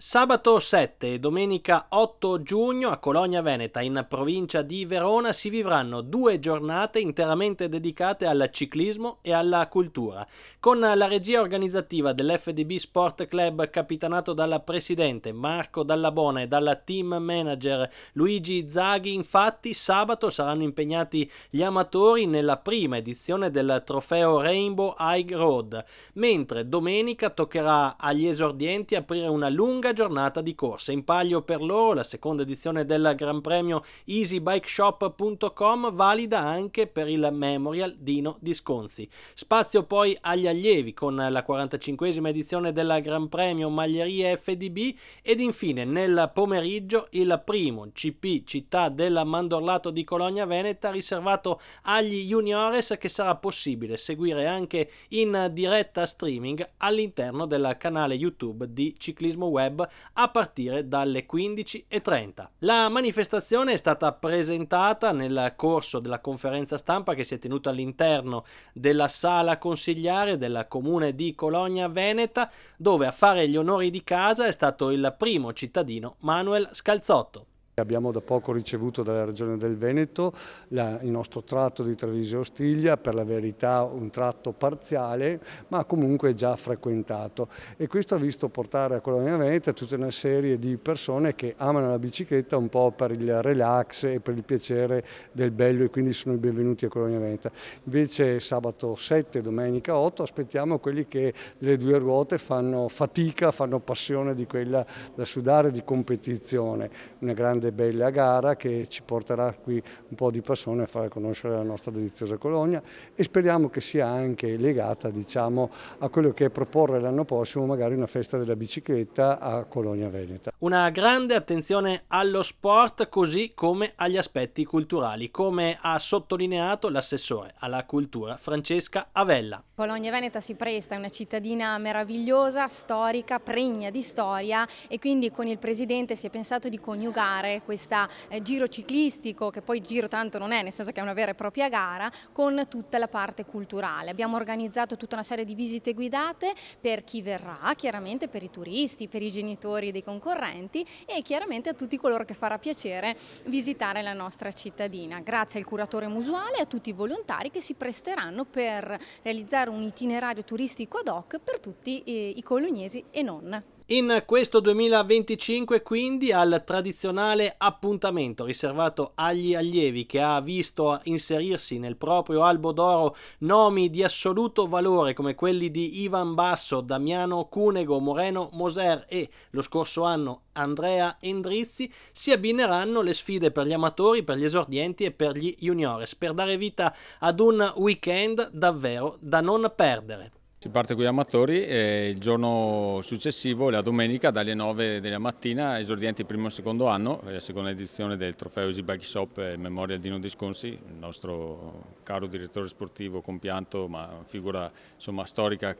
Sabato 7 e domenica 8 giugno a Cologna Veneta, in provincia di Verona, si vivranno 2 giornate interamente dedicate al ciclismo e alla cultura. Con la regia organizzativa dell'FDB Sport Club, capitanato dal presidente Marco Dallabona e dal team manager Luigi Zaghi, infatti sabato saranno impegnati gli amatori nella prima edizione del trofeo Rainbow High Road, mentre domenica toccherà agli esordienti aprire una lunga giornata di corsa. In palio per loro la seconda edizione del Gran Premio easybikeshop.com, valida anche per il Memorial Dino Disconzi. Spazio poi agli allievi con la 45esima edizione del Gran Premio Maglierie FDB ed infine nel pomeriggio il primo CP Città del Mandorlato di Cologna Veneta, riservato agli juniores, che sarà possibile seguire anche in diretta streaming all'interno del canale YouTube di Ciclismo Web a partire dalle 15:30. La manifestazione è stata presentata nel corso della conferenza stampa che si è tenuta all'interno della sala consigliare del comune di Cologna Veneta, dove a fare gli onori di casa è stato il primo cittadino Manuel Scalzotto. Abbiamo da poco ricevuto dalla Regione del Veneto il nostro tratto di Treviso-Ostiglia, per la verità un tratto parziale ma comunque già frequentato, e questo ha visto portare a Cologna Veneta tutta una serie di persone che amano la bicicletta un po' per il relax e per il piacere del bello, e quindi sono i benvenuti a Cologna Veneta. Invece sabato 7 e domenica 8 aspettiamo quelli che delle due ruote fanno fatica, fanno passione di quella da sudare, di competizione, una grande bella gara che ci porterà qui un po' di persone a fare conoscere la nostra deliziosa Cologna, e speriamo che sia anche legata, diciamo, a quello che è proporre l'anno prossimo magari una festa della bicicletta a Cologna Veneta. Una grande attenzione allo sport così come agli aspetti culturali, come ha sottolineato l'assessore alla cultura Francesca Avella. Cologna Veneta si presta, è una cittadina meravigliosa, storica, pregna di storia, e quindi con il presidente si è pensato di coniugare questo giro ciclistico, che poi giro tanto non è, nel senso che è una vera e propria gara, con tutta la parte culturale. Abbiamo organizzato tutta una serie di visite guidate per chi verrà, chiaramente per i turisti, per i genitori dei concorrenti e chiaramente a tutti coloro che farà piacere visitare la nostra cittadina. Grazie al curatore museale e a tutti i volontari che si presteranno per realizzare un itinerario turistico ad hoc per tutti i colognesi e non. In questo 2025 quindi al tradizionale appuntamento riservato agli allievi, che ha visto inserirsi nel proprio albo d'oro nomi di assoluto valore come quelli di Ivan Basso, Damiano Cunego, Moreno Moser e lo scorso anno Andrea Endrizzi, si abbineranno le sfide per gli amatori, per gli esordienti e per gli juniores, per dare vita ad un weekend davvero da non perdere. Si parte con gli amatori e il giorno successivo, la domenica, dalle 9 della mattina, esordienti primo e secondo anno, la seconda edizione del trofeo Easy Bike Shop e Memorial Dino Disconzi, il nostro caro direttore sportivo compianto, ma figura insomma storica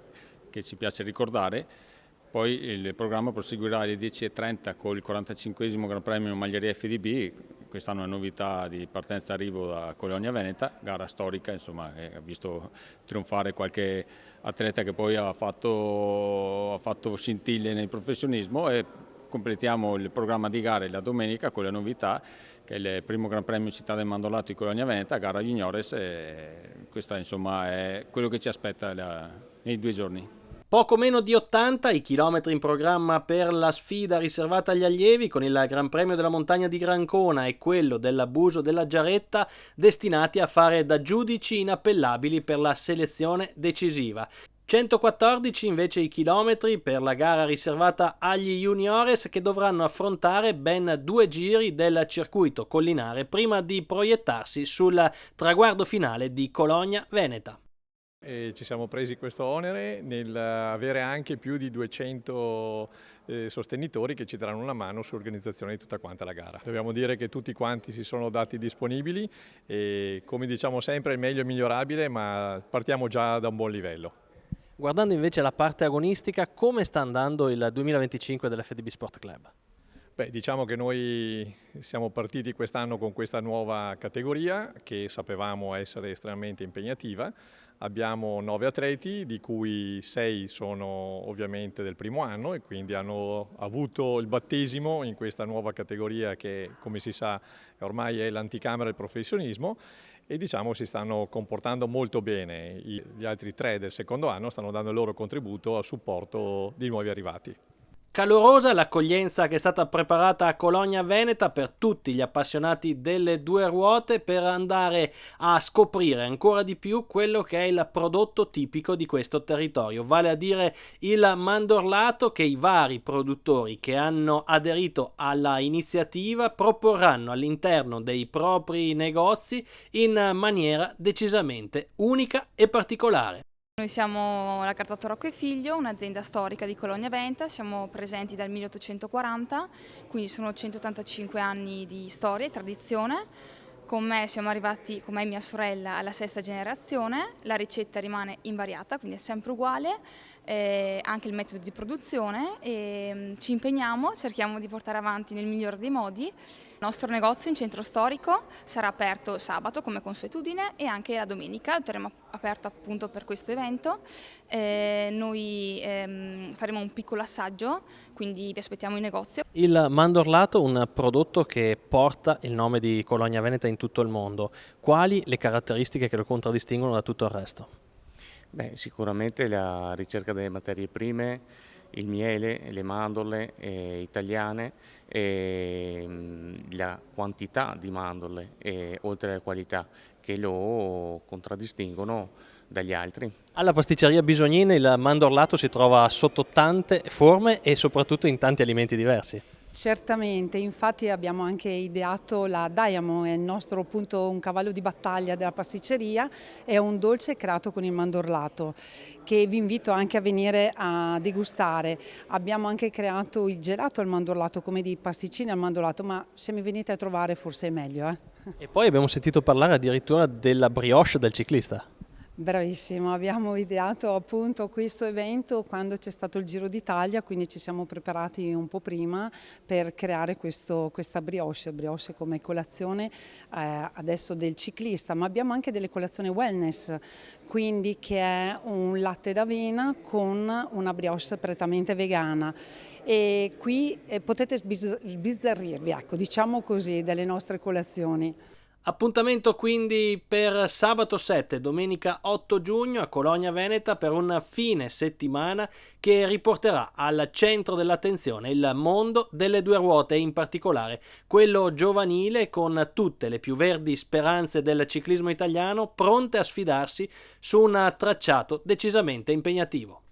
che ci piace ricordare. Poi il programma proseguirà alle 10:30 con il 45esimo Gran Premio Maglierie FDB, quest'anno è una novità di partenza e arrivo da Cologna Veneta, gara storica, insomma, ha visto trionfare qualche atleta che poi ha fatto scintille nel professionismo, e completiamo il programma di gare la domenica con la novità che è il primo Gran Premio Città del Mandorlato di Cologna Veneta, gara juniores, e questo insomma è quello che ci aspetta nei 2 giorni. Poco meno di 80 i chilometri in programma per la sfida riservata agli allievi, con il Gran Premio della Montagna di Grancona e quello dell'Abuso della Giaretta destinati a fare da giudici inappellabili per la selezione decisiva. 114 invece i chilometri per la gara riservata agli juniores, che dovranno affrontare ben 2 giri del circuito collinare prima di proiettarsi sul traguardo finale di Cologna Veneta. E ci siamo presi questo onere nel avere anche più di 200 sostenitori che ci daranno una mano sull'organizzazione di tutta quanta la gara. Dobbiamo dire che tutti quanti si sono dati disponibili e, come diciamo sempre, il meglio è migliorabile, ma partiamo già da un buon livello. Guardando invece la parte agonistica, come sta andando il 2025 dell'FDB Sport Club? Beh, diciamo che noi siamo partiti quest'anno con questa nuova categoria che sapevamo essere estremamente impegnativa. abbiamo 9 atleti, di cui 6 sono ovviamente del primo anno e quindi hanno avuto il battesimo in questa nuova categoria che, come si sa, ormai è l'anticamera del professionismo, e diciamo si stanno comportando molto bene. Gli altri 3 del secondo anno stanno dando il loro contributo a supporto dei nuovi arrivati. Calorosa l'accoglienza che è stata preparata a Cologna Veneta per tutti gli appassionati delle due ruote, per andare a scoprire ancora di più quello che è il prodotto tipico di questo territorio, vale a dire il mandorlato, che i vari produttori che hanno aderito alla iniziativa proporranno all'interno dei propri negozi in maniera decisamente unica e particolare. Noi siamo la Cartotto Rocco e Figlio, un'azienda storica di Cologna Veneta, siamo presenti dal 1840, quindi sono 185 anni di storia e tradizione. Con me siamo arrivati, con me e mia sorella, alla 6ª generazione. La ricetta rimane invariata, quindi è sempre uguale, anche il metodo di produzione, e ci impegniamo, cerchiamo di portare avanti nel migliore dei modi. Il nostro negozio in centro storico sarà aperto sabato come consuetudine e anche la domenica, terremo aperto appunto per questo evento. Noi faremo un piccolo assaggio, quindi vi aspettiamo in negozio. Il mandorlato, un prodotto che porta il nome di Cologna Veneta in tutto il mondo. Quali le caratteristiche che lo contraddistinguono da tutto il resto? Beh, sicuramente la ricerca delle materie prime, il miele, le mandorle italiane, la quantità di mandorle, oltre alla qualità, che lo contraddistinguono dagli altri. Alla pasticceria Bisognina il mandorlato si trova sotto tante forme e soprattutto in tanti alimenti diversi. Certamente, infatti abbiamo anche ideato la Diamond, è il nostro appunto un cavallo di battaglia della pasticceria, è un dolce creato con il mandorlato che vi invito anche a venire a degustare. Abbiamo anche creato il gelato al mandorlato, come dei pasticcini al mandorlato, ma se mi venite a trovare forse è meglio. E poi abbiamo sentito parlare addirittura della brioche del ciclista. Bravissimo, abbiamo ideato appunto questo evento quando c'è stato il Giro d'Italia, quindi ci siamo preparati un po' prima per creare questa brioche come colazione adesso del ciclista, ma abbiamo anche delle colazioni wellness, quindi che è un latte d'avena con una brioche prettamente vegana. E qui potete sbizzarrirvi, ecco, diciamo così, delle nostre colazioni. Appuntamento quindi per sabato 7 e domenica 8 giugno a Cologna Veneta per un fine settimana che riporterà al centro dell'attenzione il mondo delle due ruote e in particolare quello giovanile, con tutte le più verdi speranze del ciclismo italiano pronte a sfidarsi su un tracciato decisamente impegnativo.